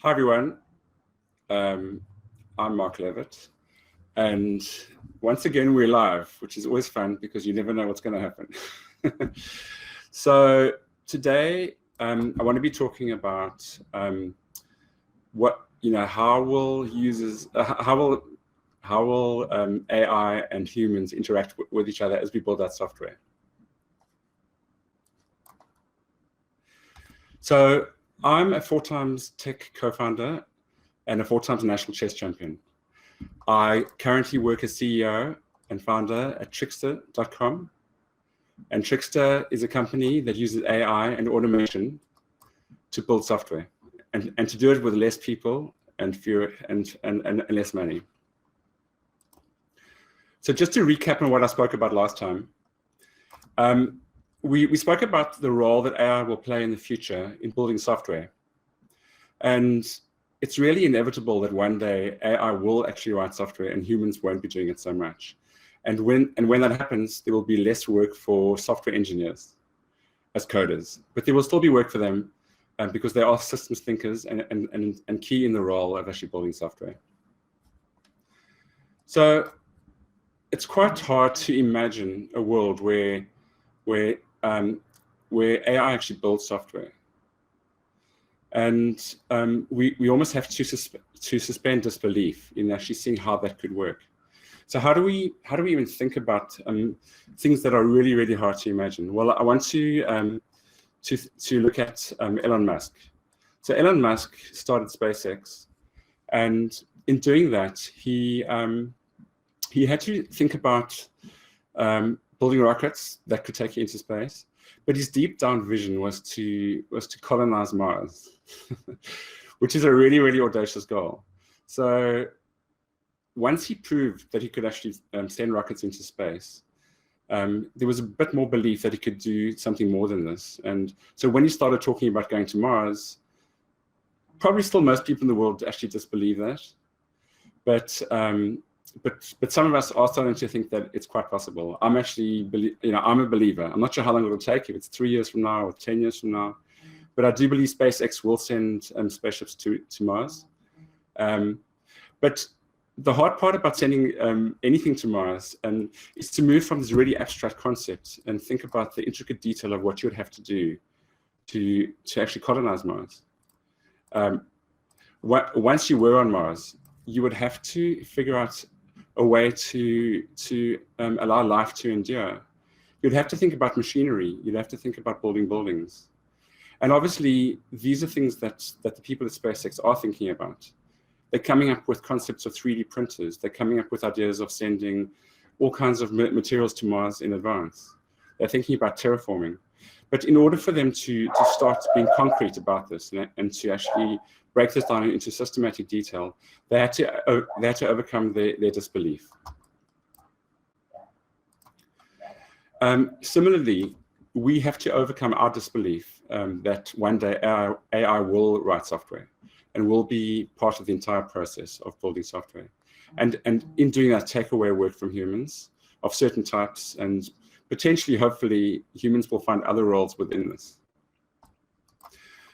Hi, everyone. I'm Mark Levitt. And once again, we're live, which is always fun because you never know what's going to happen. So today, I want to be talking about how will AI and humans interact with each other as we build that software. So I'm a 4-times tech co-founder and a 4-times national chess champion. I currently work as CEO and founder at Trixta.com. And Trixta is a company that uses AI and automation to build software and to do it with less people and fewer and less money. So just to recap on what I spoke about last time, we spoke about the role that AI will play in the future in building software. And it's really inevitable that one day AI will actually write software and humans won't be doing it so much. And when that happens, there will be less work for software engineers as coders, but there will still be work for them because they are systems thinkers and key in the role of actually building software. So it's quite hard to imagine a world where AI actually builds software. And we almost have to suspend disbelief in actually seeing how that could work. So how do we even think about things that are really, really hard to imagine? Well, I want to look at Elon Musk. So Elon Musk started SpaceX, and in doing that, he had to think about building rockets that could take you into space. But his deep down vision was to colonize Mars, which is a really, really audacious goal. So once he proved that he could actually send rockets into space, there was a bit more belief that he could do something more than this. And so when he started talking about going to Mars, probably still most people in the world actually disbelieve that. But some of us are starting to think that it's quite possible. I'm actually, I'm a believer. I'm not sure how long it'll take, if it's 3 years from now or 10 years from now, but I do believe SpaceX will send spaceships to Mars. But the hard part about sending anything to Mars is to move from this really abstract concept and think about the intricate detail of what you would have to do to actually colonize Mars. Once you were on Mars, you would have to figure out a way to allow life to endure. You'd have to think about machinery. You'd have to think about building buildings. And obviously, these are things that the people at SpaceX are thinking about. They're coming up with concepts of 3D printers. They're coming up with ideas of sending all kinds of materials to Mars in advance. They're thinking about terraforming. But in order for them to start being concrete about this and to actually break this down into systematic detail, they had to overcome their disbelief. Similarly, we have to overcome our disbelief that one day AI will write software and will be part of the entire process of building software. And in doing that, take away work from humans of certain types, and potentially, hopefully, humans will find other roles within this.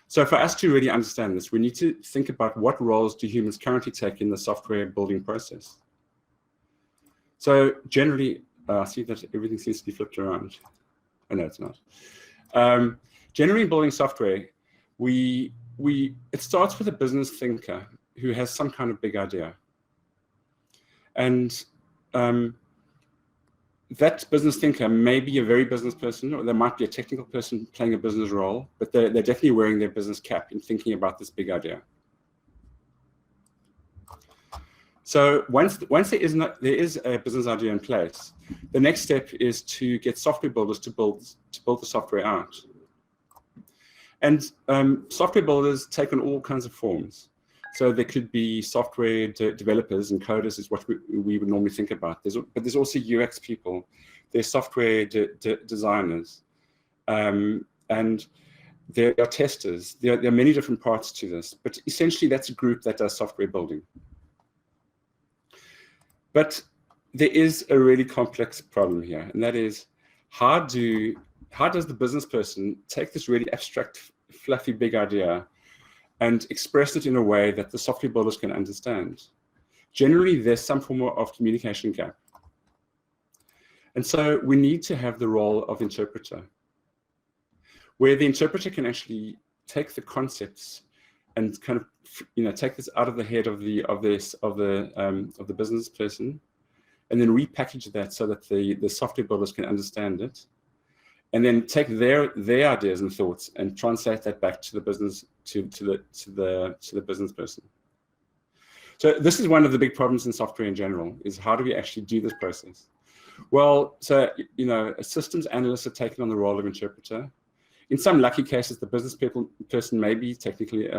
So for us to really understand this, we need to think about what roles do humans currently take in the software building process. So generally, I see that everything seems to be flipped around. Oh, no, it's not. Generally, in building software, it starts with a business thinker who has some kind of big idea. And that business thinker may be a very business person, or there might be a technical person playing a business role, but they're definitely wearing their business cap in thinking about this big idea. So once there is a business idea in place, the next step is to get software builders to build the software out. And software builders take on all kinds of forms. So there could be software developers and coders is what we would normally think about. But there's also UX people. There's software designers. And there are testers. There are many different parts to this. But essentially, that's a group that does software building. But there is a really complex problem here. And that is, how does the business person take this really abstract, fluffy, big idea and express it in a way that the software builders can understand. Generally, there's some form of communication gap. And so we need to have the role of interpreter, where the interpreter can actually take the concepts and kind of, take this out of the head of the business person, and then repackage that so that the software builders can understand it, and then take their ideas and thoughts and translate that back to the business to the business person. So this is one of the big problems in software in general, is how do we actually do this process? Well, so a systems analyst have taken on the role of interpreter. In some lucky cases, the business person may be technically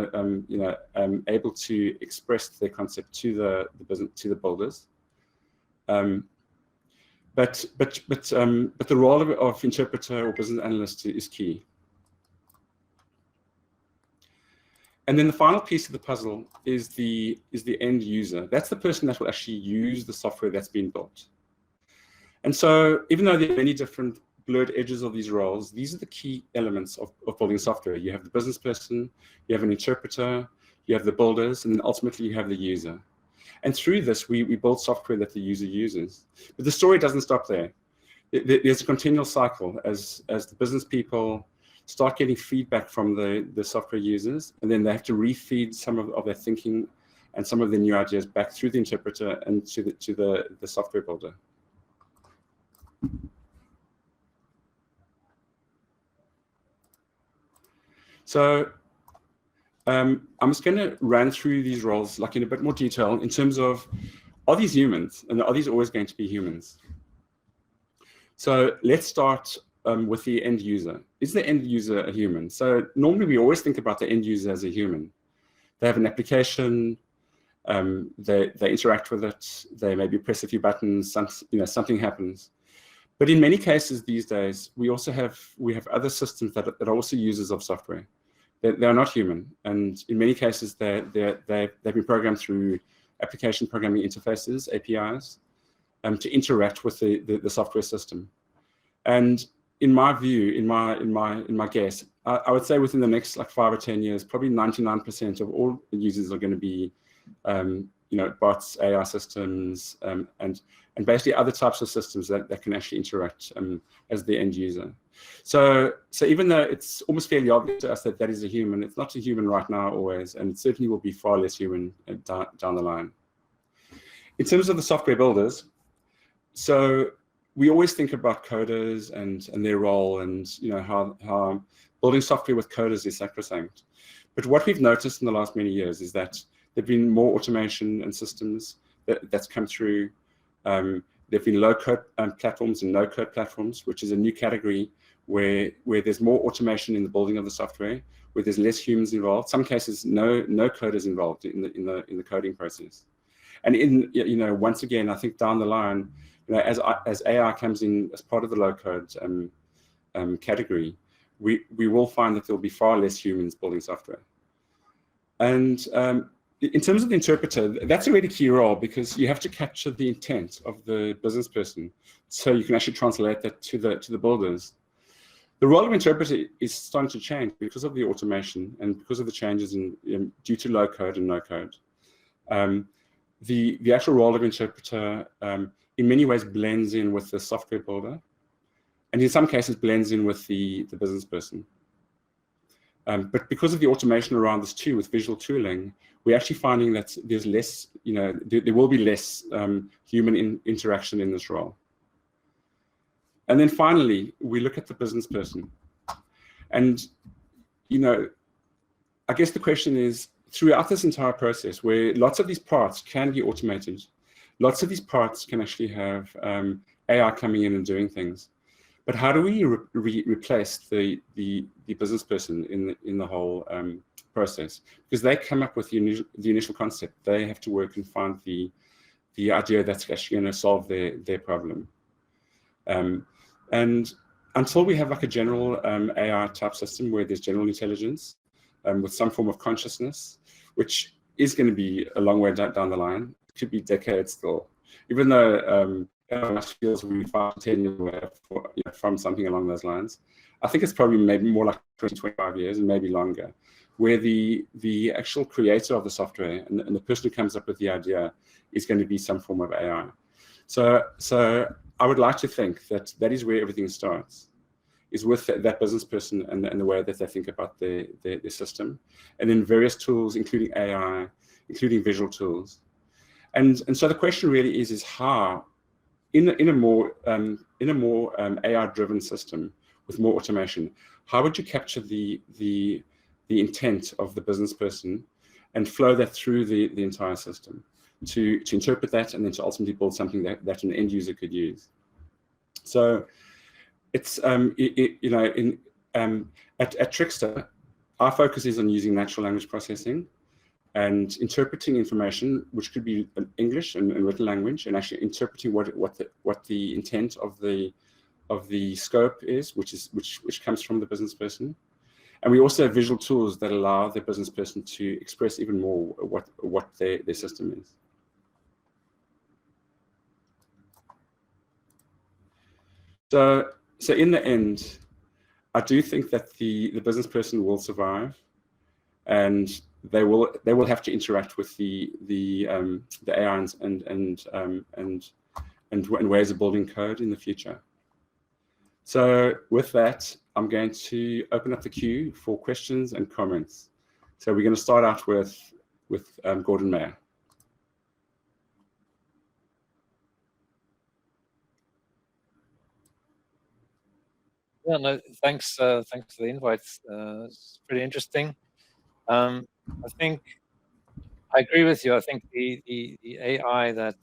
able to express their concept to the builders. But the role of interpreter or business analyst is key. And then the final piece of the puzzle is the end user. That's the person that will actually use the software that's been built. And so even though there are many different blurred edges of these roles, these are the key elements of building software. You have the business person, you have an interpreter, you have the builders, and then ultimately you have the user. And through this, we build software that the user uses. But the story doesn't stop there. There's a continual cycle as the business people start getting feedback from the software users, and then they have to refeed some of their thinking and some of their new ideas back through the interpreter and to the software builder. So I'm just going to run through these roles in a bit more detail in terms of, are these humans, and are these always going to be humans? So let's start with the end user. Is the end user a human? So normally we always think about the end user as a human. They have an application, they interact with it, they maybe press a few buttons, something happens. But in many cases these days, we have other systems that are also users of software. They are not human, and in many cases they've been programmed through application programming interfaces, APIs, to interact with the software system. And in my view, in my guess, I would say within the next 5 or 10 years, probably 99% of all the users are going to be bots, AI systems, and basically other types of systems that can actually interact as the end user. So even though it's almost fairly obvious to us that is a human, it's not a human right now always, and it certainly will be far less human down the line. In terms of the software builders, so we always think about coders and their role, and how building software with coders is sacrosanct. But what we've noticed in the last many years is that there've been more automation and systems that's come through. There've been low-code platforms and no-code platforms, which is a new category where there's more automation in the building of the software, where there's less humans involved. Some cases, no coders involved in the coding process. And once again, I think down the line, as AI comes in as part of the low-code category, we will find that there'll be far less humans building software. And in terms of the interpreter, that's a really key role, because you have to capture the intent of the business person, so you can actually translate that to the builders. The role of interpreter is starting to change because of the automation and because of the changes due to low code and no code. The actual role of interpreter in many ways blends in with the software builder, and in some cases blends in with the business person. But because of the automation around this too, with visual tooling, we're actually finding that there's less, there will be less human interaction in this role. And then finally, we look at the business person. And, I guess the question is, throughout this entire process, where lots of these parts can be automated, lots of these parts can actually have AI coming in and doing things. But how do we replace the business person in the whole process? Because they come up with the initial concept. They have to work and find the idea that's actually going to solve their problem. And until we have a general AI type system where there's general intelligence with some form of consciousness, which is going to be a long way down the line, it could be decades still, even though feels we 5 to 10 years away from something along those lines. I think it's probably maybe more like 20, 25 years and maybe longer, where the actual creator of the software and the person who comes up with the idea is going to be some form of AI. So I would like to think that that is where everything starts, is with that business person and the way that they think about their system, and then various tools, including AI, including visual tools. And so the question really is how, in a more AI-driven system with more automation, how would you capture the intent of the business person and flow that through the entire system to interpret that and then to ultimately build something that an end user could use. So it's at Trixta, our focus is on using natural language processing and interpreting information, which could be in English and written language, and actually interpreting what the intent of the scope is, which comes from the business person. And we also have visual tools that allow the business person to express even more what their system is. So in the end, I do think that the business person will survive, and they will have to interact with the AI and ways of building code in the future. So with that, I'm going to open up the queue for questions and comments. So we're going to start out with Gordon Mayer. Yeah, no, thanks for the invite. It's pretty interesting. I think I agree with you. I think the AI that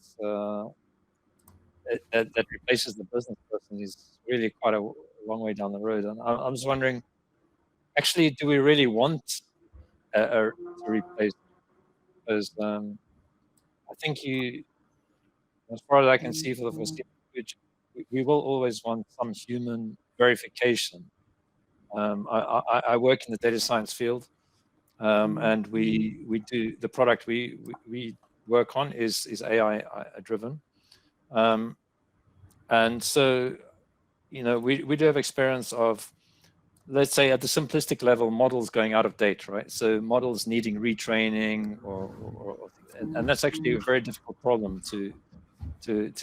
replaces the business person is really quite a long way down the road. And I'm just wondering, actually, do we really want to replace? Because I think as far as I can see, for the foreseeable future, we will always want some human verification. I work in the data science field, and we do the product we work on is AI driven, and so we do have experience of, let's say, at the simplistic level, models going out of date, right? So models needing retraining, and that's actually a very difficult problem to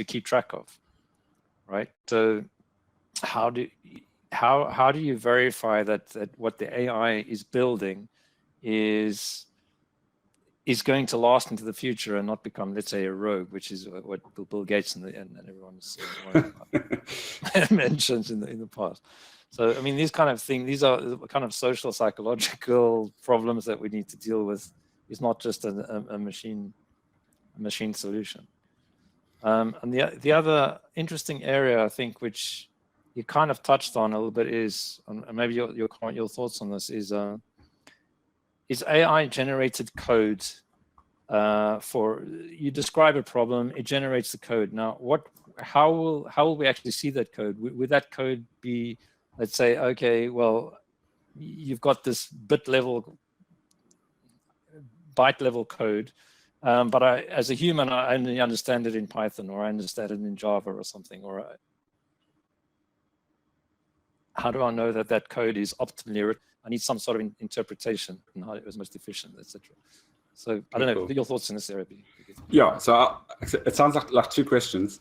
keep track of, right? So how do you verify that what the AI is building is going to last into the future and not become, let's say, a rogue, which is what Bill Gates and everyone's mentioned in the past. So I mean, these kind of things, these are the kind of social psychological problems that we need to deal with. It's not just a machine solution. And the other interesting area, I think, which you kind of touched on a little bit, is, and maybe your thoughts on this, is AI generated code. You describe a problem, it generates the code. Now, how will we actually see that code? Would that code be, let's say, okay, well, you've got this byte level code, but as a human, I only understand it in Python, or I understand it in Java or something, or how do I know that code is optimally written? I need some sort of interpretation and how it was most efficient, etc. So I don't know, your thoughts in this area. Yeah, so it sounds like two questions.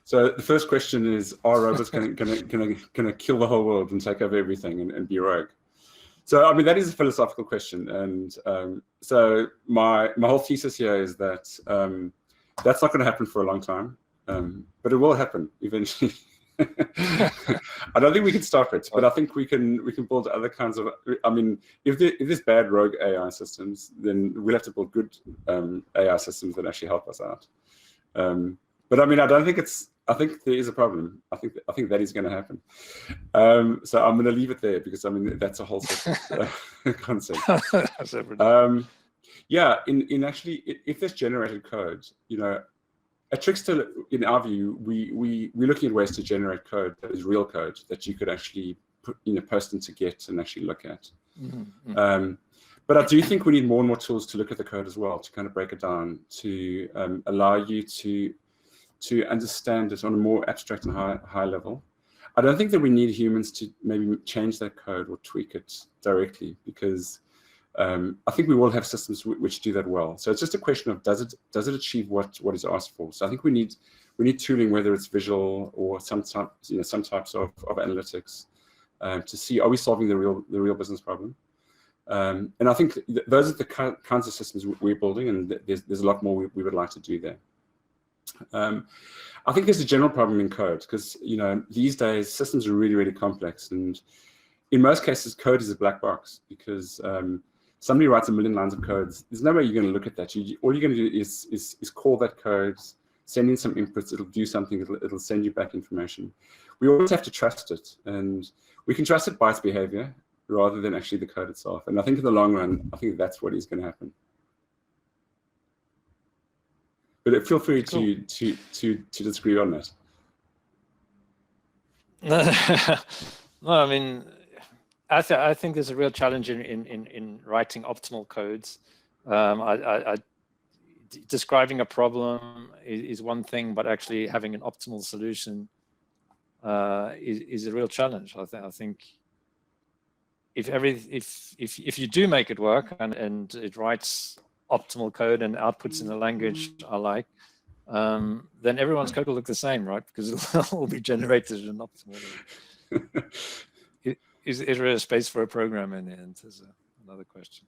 So the first question is, are robots going to kill the whole world and take over everything and be rogue? So I mean, that is a philosophical question, and so my whole thesis here is that that's not going to happen for a long time, but it will happen eventually. I don't think we can stop it, but I think we can build other kinds of. I mean, if there's bad rogue AI systems, then we'll have to build good AI systems that actually help us out. But I mean, I think there is a problem. I think that is going to happen. So I'm going to leave it there, because I mean that's a whole separate concept. Yeah, in actually, if there's generated code, at Trixta, in our view, we're looking at ways to generate code that is real code that you could actually post into Git and actually look at. Mm-hmm. But I do think we need more and more tools to look at the code as well, to kind of break it down, to allow you to understand it on a more abstract and high level. I don't think that we need humans to maybe change that code or tweak it directly, because I think we will have systems which do that well. So it's just a question of does it achieve what is asked for. So I think we need tooling, whether it's visual or some types of analytics, to see, are we solving the real business problem. And I think those are the kinds of systems we're building, and there's a lot more we would like to do there. I think there's a general problem in code, because these days systems are really, really complex, and in most cases code is a black box, because somebody writes 1 million lines of codes. There's no way you're going to look at that. All you're going to do is call that code, send in some inputs, it'll do something, it'll send you back information. We always have to trust it, and we can trust it by its behavior rather than actually the code itself. And I think in the long run, I think that's what is going to happen. But feel free to disagree on that. No, I mean, I think there's a real challenge in writing optimal codes. Describing a problem is one thing, but actually having an optimal solution is a real challenge. I think if you do make it work and it writes optimal code and outputs in a language I like, then everyone's code will look the same, right? Because it'll all be generated in optimal. Is there a space for a program in the end? Is another question.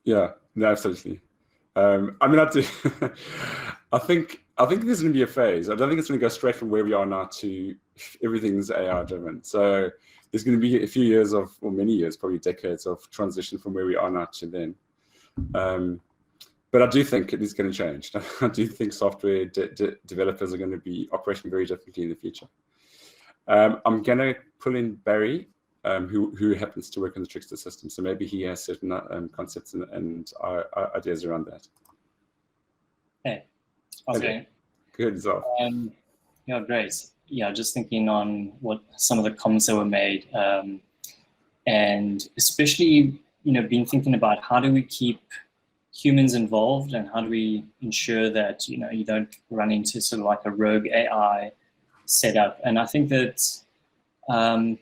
Yeah, no, absolutely. I mean, I think there's going to be a phase. I don't think it's going to go straight from where we are now to everything's AI driven. So there's going to be a few years or many years, probably decades of transition from where we are now to then. But I do think it is going to change. I do think software developers are going to be operating very differently in the future. I'm going to pull in Barry, who happens to work in the Trixta system. So maybe he has certain concepts and ideas around that. Hey, how's it going? Good as well. Yeah, great. Yeah, just thinking on what some of the comments that were made, and especially, been thinking about how do we keep humans involved, and how do we ensure that, you don't run into sort of like a rogue AI setup. And I think that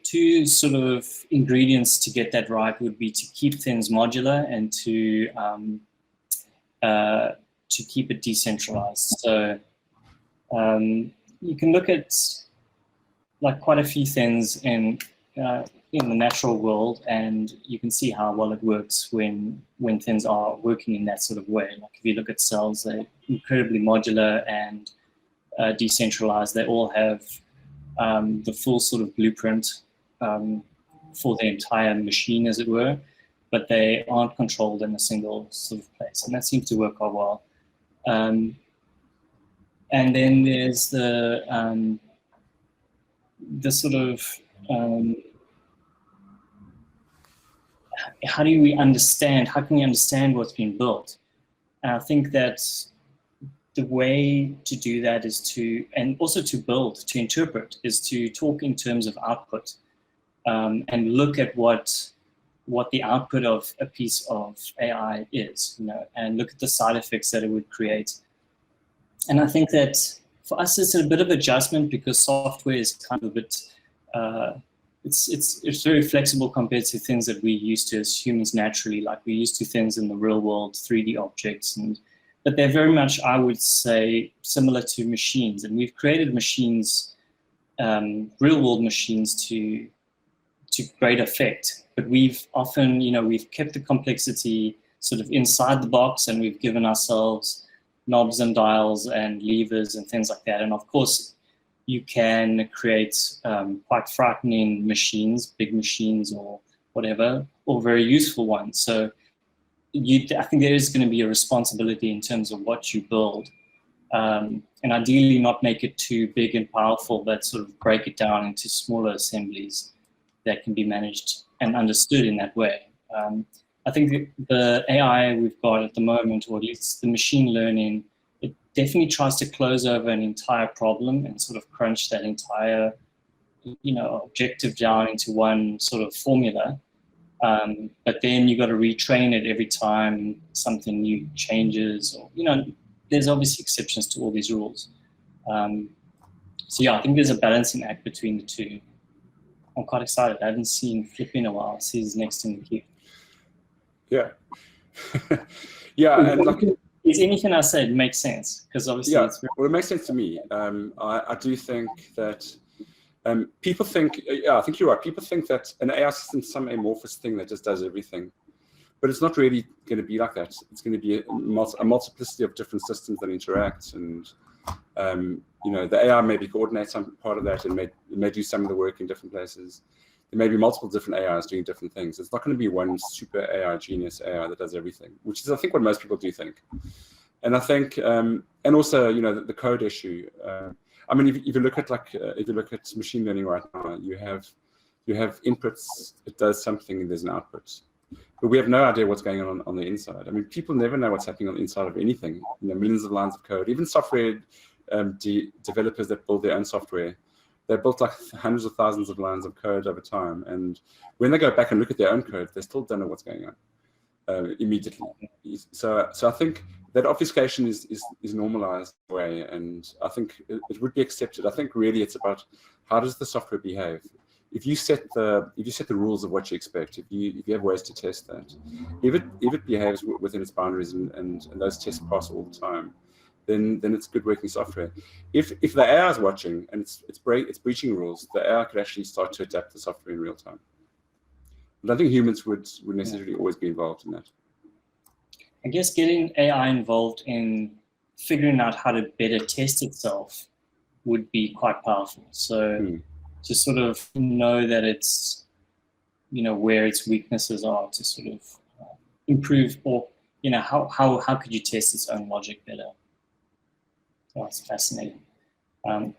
two sort of ingredients to get that right would be to keep things modular and to keep it decentralized. So you can look at like quite a few things in the natural world, and you can see how well it works when things are working in that sort of way. Like if you look at cells, they're incredibly modular and decentralized. They all have the full sort of blueprint for the entire machine, as it were, but they aren't controlled in a single sort of place, and that seems to work quite well. And then there's the sort of how can we understand what's been built? And I think that the way to do that is to interpret, is to talk in terms of output, and look at what the output of a piece of AI is, and look at the side effects that it would create. And I think that for us, it's a bit of adjustment, because software is kind of a bit, it's very flexible compared to things that we're used to as humans naturally. Like we're used to things in the real world, 3D objects, but they're very much, I would say, similar to machines. And we've created machines, real world machines to great effect. But we've often, we've kept the complexity sort of inside the box, and we've given ourselves knobs and dials and levers and things like that. And of course, you can create quite frightening machines, big machines or whatever, or very useful ones. So I think there is going to be a responsibility in terms of what you build, and ideally not make it too big and powerful, but sort of break it down into smaller assemblies that can be managed and understood in that way. I think the AI we've got at the moment, or at least the machine learning, it definitely tries to close over an entire problem and sort of crunch that entire, objective down into one sort of formula. But then you got to retrain it every time something new changes, or, there's obviously exceptions to all these rules. So yeah, I think there's a balancing act between the two. I'm quite excited. I haven't seen Flip in a while. So he's next in the queue. Yeah. Yeah, and like, is anything I said makes sense? Because obviously, yeah, it's very well, it makes sense to me. I do think that people think, yeah, I think you're right. People think that an AI system is some amorphous thing that just does everything. But it's not really going to be like that. It's going to be a multiplicity of different systems that interact, and you know, the AI maybe coordinates some part of that, and may do some of the work in different places. There may be multiple different AIs doing different things. It's not going to be one super AI genius AI that does everything, which is, I think, what most people do think. And I think, and also, you know, the code issue. I mean, if you look at if you look at machine learning right now, you have inputs. It does something, and there's an output. But we have no idea what's going on the inside. I mean, people never know what's happening on the inside of anything. You know, millions of lines of code. Even software developers that build their own software, they built like hundreds of thousands of lines of code over time. And when they go back and look at their own code, they still don't know what's going on immediately. So I think that obfuscation is normalized way, and I think it would be accepted. I think really it's about how does the software behave. If you set the rules of what you expect, if you have ways to test that, if it behaves within its boundaries and those tests pass all the time, then it's good working software. If the AI is watching and it's breaching rules, the AI could actually start to adapt the software in real time. But I think humans would necessarily always be involved in that. I guess getting AI involved in figuring out how to better test itself would be quite powerful. So to sort of know that it's, you know, where its weaknesses are, to sort of improve, or, you know, how could you test its own logic better? Oh, it's fascinating. Right,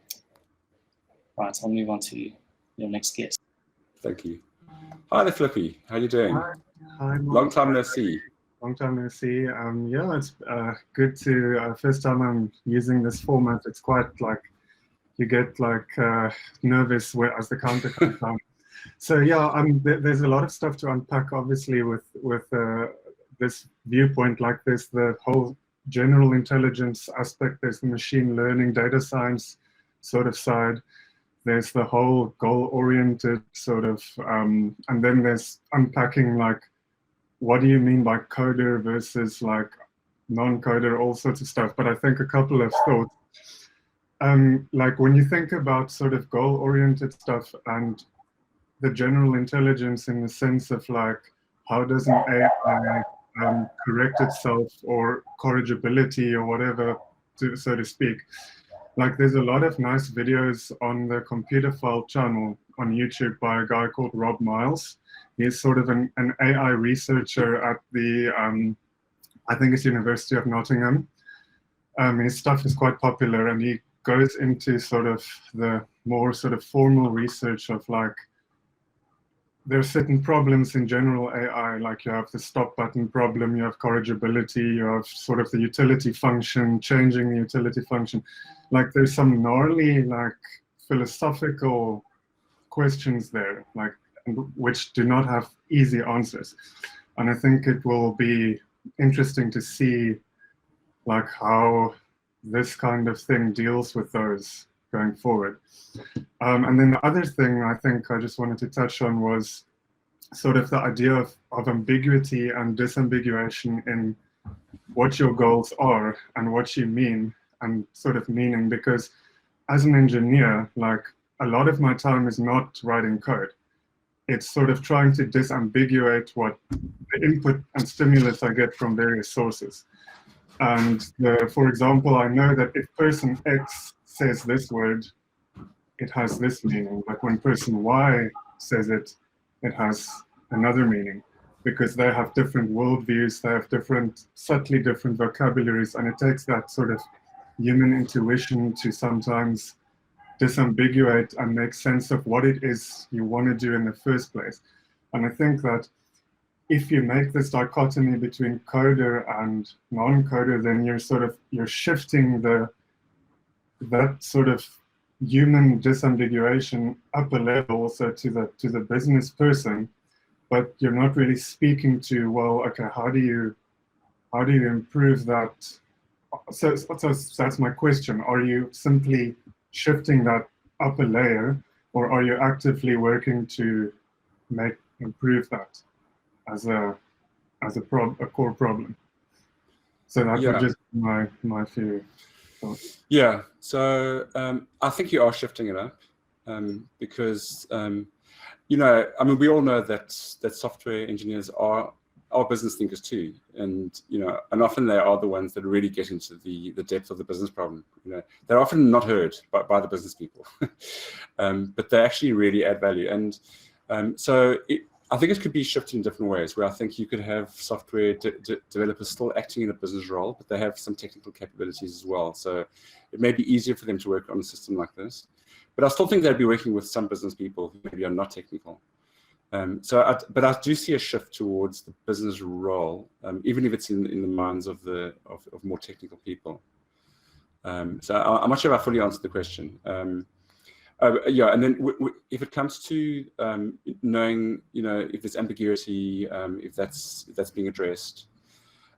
I'll move on to your next guest. Thank you. Hi there, Flippy. How you doing? Hi, long time no see. Long time no see. Yeah, it's good to, first time I'm using this format. It's quite like, you get like nervous as the counter comes down. So yeah, there's a lot of stuff to unpack, obviously, with this viewpoint like this, the whole general intelligence aspect, there's the machine learning, data science sort of side, there's the whole goal-oriented sort of, and then there's unpacking like, what do you mean by coder versus like non-coder, all sorts of stuff. But I think a couple of thoughts. Like when you think about sort of goal-oriented stuff and the general intelligence in the sense of like, how does an AI correct itself, or corrigibility, or whatever, so to speak. Like there's a lot of nice videos on the Computer File channel on YouTube by a guy called Rob Miles. He's sort of an AI researcher at the, I think it's University of Nottingham. His stuff is quite popular, and he goes into sort of the more sort of formal research of like, there are certain problems in general AI, like you have the stop button problem, you have corrigibility, you have sort of the utility function, changing the utility function. Like there's some gnarly, like philosophical questions there, like which do not have easy answers. And I think it will be interesting to see like how this kind of thing deals with those going forward. And then the other thing I think I just wanted to touch on was sort of the idea of ambiguity and disambiguation in what your goals are and what you mean, and sort of meaning, because as an engineer, like a lot of my time is not writing code. It's sort of trying to disambiguate what the input and stimulus I get from various sources. And for example, I know that if person X says this word, it has this meaning, but when person Y says it, it has another meaning, because they have different worldviews, they have subtly different vocabularies, and it takes that sort of human intuition to sometimes disambiguate and make sense of what it is you want to do in the first place. And I think that if you make this dichotomy between coder and non-coder, then you're shifting that sort of human disambiguation up a level also to the business person, but you're not really speaking to, well, okay, how do you improve that? So that's my question. Are you simply shifting that up a layer, or are you actively working to improve that as a core problem? So that would just be my few thoughts. Yeah, so I think you are shifting it up because you know, I mean, we all know that software engineers are business thinkers too, and you know, and often they are the ones that really get into the depth of the business problem. You know, they're often not heard by the business people, but they actually really add value. And so I think it could be shifted in different ways, where I think you could have software developers still acting in a business role, but they have some technical capabilities as well. So it may be easier for them to work on a system like this. But I still think they'd be working with some business people who maybe are not technical. But I do see a shift towards the business role, even if it's in the minds of more technical people. So I'm not sure if I fully answered the question. Yeah, and then if it comes to knowing, you know, if there's ambiguity, if that's being addressed,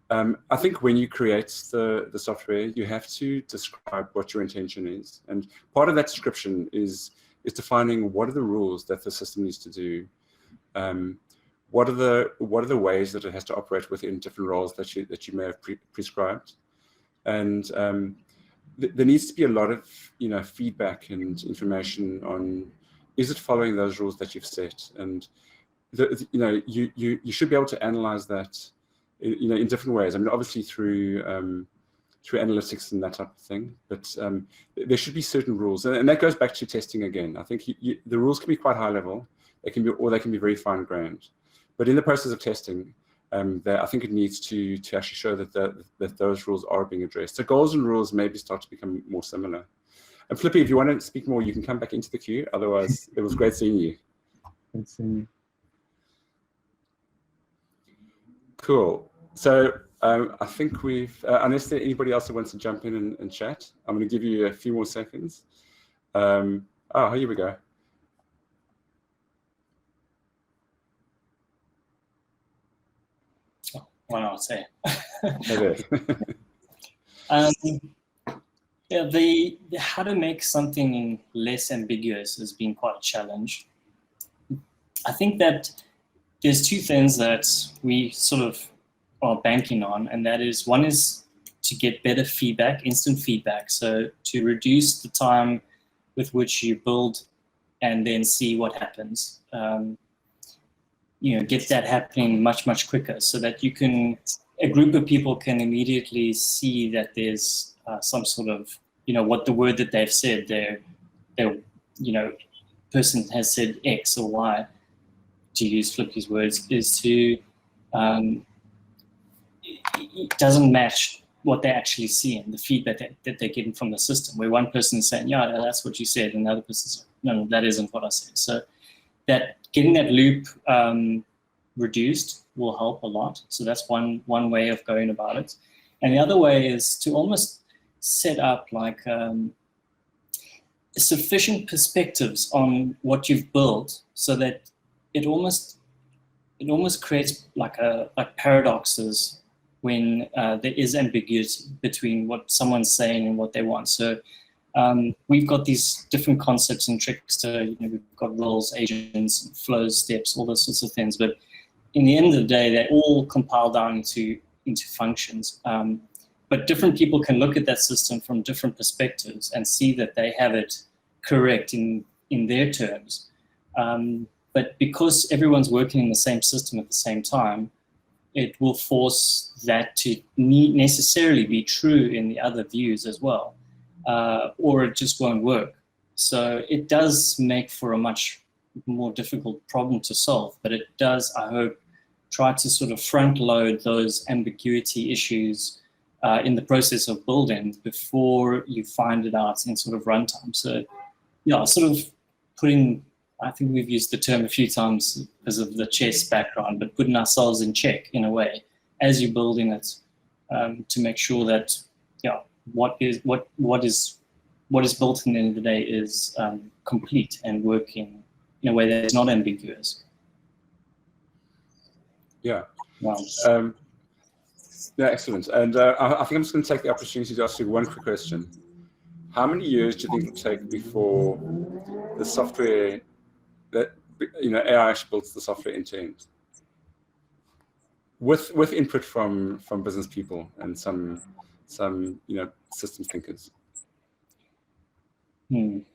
I think when you create the software, you have to describe what your intention is, and part of that description is defining what are the rules that the system needs to do, what are the ways that it has to operate within different roles that you may have prescribed, and there needs to be a lot of, you know, feedback and information on, is it following those rules that you've set, and you know, you should be able to analyze that, you know, in different ways. I mean, obviously through analytics and that type of thing, but there should be certain rules, and that goes back to testing again. I think the rules can be quite high level, they can be very fine grained, but in the process of testing, I think it needs to actually show that those rules are being addressed. So goals and rules maybe start to become more similar. And Flippy, if you want to speak more, you can come back into the queue. Otherwise, it was great seeing you. Great seeing you. Cool. So I think we've, unless there's anybody else that wants to jump in and chat, I'm going to give you a few more seconds. Oh, here we go. Why not say? Yeah, the how to make something less ambiguous has been quite a challenge. I think that there's two things that we sort of are banking on, and that is, one is to get better feedback, instant feedback. So to reduce the time with which you build and then see what happens. You know, get that happening much quicker, so that you can, a group of people can immediately see that there's some sort of, you know, what the word that they've said, their you know, person has said X or Y, to use Flippy's words, is to, it doesn't match what they actually see and the feedback that they're getting from the system, where one person is saying, yeah, that's what you said, and the other person's like, no, that isn't what I said. So that getting that loop reduced will help a lot. So that's one way of going about it. And the other way is to almost set up like sufficient perspectives on what you've built, so that it almost creates like paradoxes when there is ambiguity between what someone's saying and what they want. So we've got these different concepts in Trixta. You know, we've got roles, agents, flows, steps, all those sorts of things. But in the end of the day, they all compile down into functions. But different people can look at that system from different perspectives and see that they have it correct in their terms. But because everyone's working in the same system at the same time, it will force that to necessarily be true in the other views as well, or it just won't work. So it does make for a much more difficult problem to solve, but it does, I hope, try to sort of front load those ambiguity issues in the process of building before you find it out in sort of runtime. So yeah, sort of putting, I think we've used the term a few times because of the chess background, but putting ourselves in check in a way as you're building it, to make sure that, yeah, what is built in the end of the day is complete and working in a way that is not ambiguous. Yeah. Wow. Yeah, excellent. And I think I'm just going to take the opportunity to ask you one quick question. How many years do you think it'll take before the software that, AI actually builds the software end to end, with input from business people and some systems thinkers. And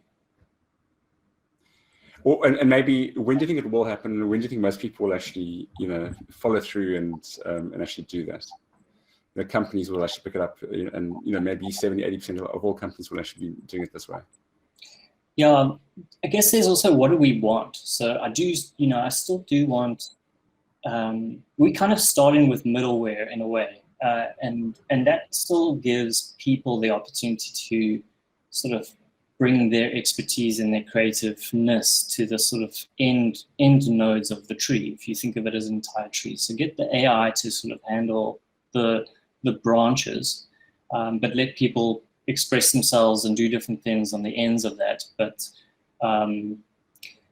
maybe, when do you think it will happen? And when do you think most people will actually, follow through and actually do that? The companies will actually pick it up, and maybe 70–80% of all companies will actually be doing it this way. Yeah, I guess there's also, what do we want? So I still do want. We kind of starting with middleware in a way, and that still gives people the opportunity to sort of bring their expertise and their creativeness to the sort of end nodes of the tree, if you think of it as an entire tree. So get the AI to sort of handle the branches, but let people express themselves and do different things on the ends of that. But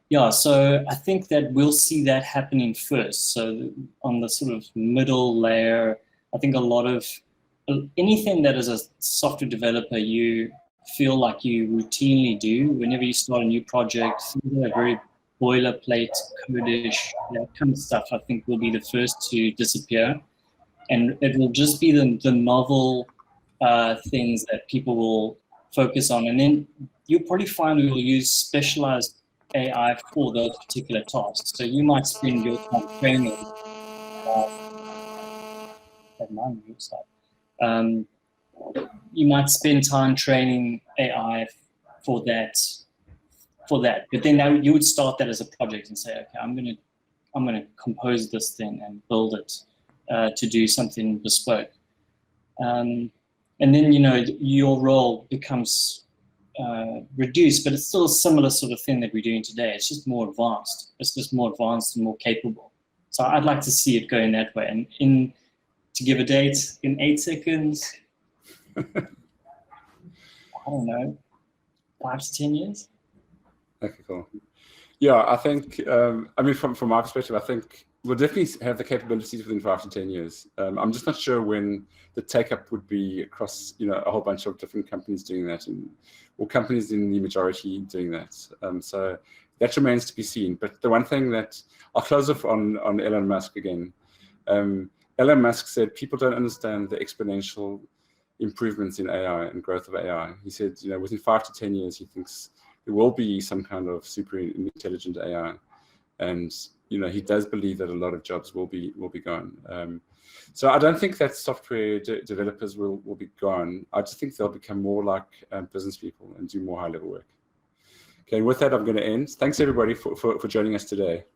yeah, so I think that we'll see that happening first. So on the sort of middle layer, I think a lot of anything that as a software developer you feel like you routinely do whenever you start a new project, a very boilerplate, code-ish, that kind of stuff, I think will be the first to disappear. And it will just be the novel things that people will focus on. And then you'll probably find we will use specialized AI for those particular tasks. So you might spend your time training. You might spend time training AI for that. But then you would start that as a project and say, okay, I'm gonna compose this thing and build it to do something bespoke. And then your role becomes reduced, but it's still a similar sort of thing that we're doing today. It's just more advanced. It's just more advanced and more capable. So I'd like to see it going that way. And to give a date, in 8 seconds, I don't know, 5 to 10 years. Okay, cool. Yeah, I think, I mean, from my perspective, I think we'll definitely have the capabilities within 5 to 10 years. I'm just not sure when the take-up would be across, a whole bunch of different companies doing that, or companies in the majority doing that. So that remains to be seen. But the one thing that, I'll close off on Elon Musk again. Elon Musk said people don't understand the exponential improvements in AI and growth of AI. He said, within 5 to 10 years, he thinks there will be some kind of super intelligent AI. And he does believe that a lot of jobs will be gone. So I don't think that software developers will be gone. I just think they'll become more like business people and do more high-level work. Okay, and with that, I'm going to end. Thanks everybody for joining us today.